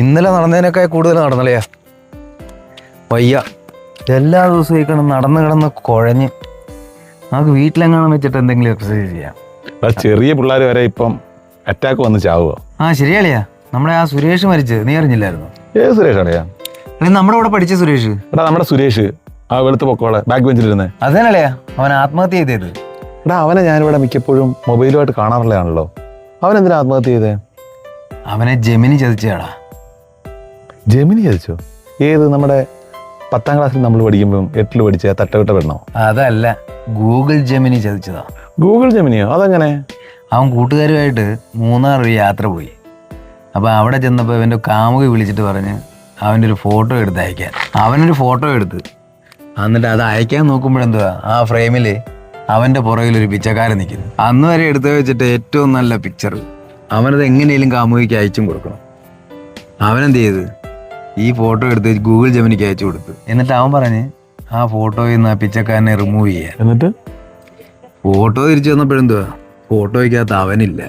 ഇന്നലെ നടന്നതിനൊക്കെ കൂടുതൽ നടന്നല്ലയാ. വയ്യ, എല്ലാ ദിവസവും ഈ കിടന്ന് നടന്ന് കുഴഞ്ഞ്. നമുക്ക് വീട്ടിലെങ്ങാനും വെച്ചിട്ട് എന്തെങ്കിലും എക്സസൈസ് ചെയ്യാം. ചെറിയ പിള്ളേർ വരെ ഇപ്പം അറ്റാക്ക് വന്ന് ചാവുക. ശരിയാളിയാ, നമ്മുടെ ആ സുരേഷ് മരിച്ച് നീ അറിഞ്ഞില്ലായിരുന്നു? ഏത് സുരേഷാണെയാ? നമ്മുടെ കൂടെ പഠിച്ച സുരേഷ്. എടാ നമ്മുടെ സുരേഷ്, ആ വെളുത്ത പൊക്കോളെ ബാക്ക് ബെഞ്ചിലിരുന്നേ. അതേനല്ലയാ അവൻ ആത്മഹത്യ ചെയ്തത്. എടാ അവനെ ഞാനിവിടെ മിക്കപ്പോഴും മൊബൈലുമായിട്ട് കാണാറുള്ളതാണല്ലോ. അവനെന്തിനാ ആത്മഹത്യ ചെയ്തേ? അവനെ ജെമിനി ചതിച്ചാടാ. ജെമിനി ചതിച്ചോ? ഏത്? നമ്മുടെ 10ാം ക്ലാസ്സിൽ നമ്മൾ പഠിക്കുമ്പോൾ 8ൽ പഠിച്ച തട്ടവിട്ട പെണ്ണോ? അതല്ല, ഗൂഗിൾ ജെമിനി ചതിച്ചതാ. ഗൂഗിൾ ജെമിനിയോ? അതെങ്ങനെ? അവൻ കൂട്ടുകാരുമായിട്ട് മൂന്നാർ ഒരു യാത്ര പോയി. അപ്പോൾ അവിടെ ചെന്നപ്പോൾ ഇവൻ്റെ കാമുകി വിളിച്ചിട്ട് പറഞ്ഞ് അവൻ്റെ ഒരു ഫോട്ടോ എടുത്ത് അയക്കാൻ. അവനൊരു ഫോട്ടോ എടുത്ത് എന്നിട്ട് അത് അയക്കാൻ നോക്കുമ്പോഴെന്തുവാ, ആ ഫ്രെയിമിൽ അവൻ്റെ പുറകിലൊരു പിച്ചക്കാരൻ നിൽക്കുന്നു. അന്ന് വരെ എടുത്ത് വെച്ചിട്ട് ഏറ്റവും നല്ല പിക്ചർ. അവനത് എങ്ങനെയും കാമുകിക്ക് അയച്ചും കൊടുക്കണം. അവനെന്ത് ചെയ്ത് ഈ ഫോട്ടോ എടുത്ത് ഗൂഗിൾ ജെമിനിക്ക് അയച്ചു കൊടുത്തു. എന്നിട്ട് അവൻ പറഞ്ഞ് ആ ഫോട്ടോയിൽ നിന്ന് ആ പിച്ചക്കാരനെ റിമൂവ് ചെയ്യാൻ. എന്നിട്ട് ഫോട്ടോ തിരിച്ചു വന്നപ്പോഴെന്തുവാ, ഫോട്ടോയ്ക്കകത്ത് അവനില്ല.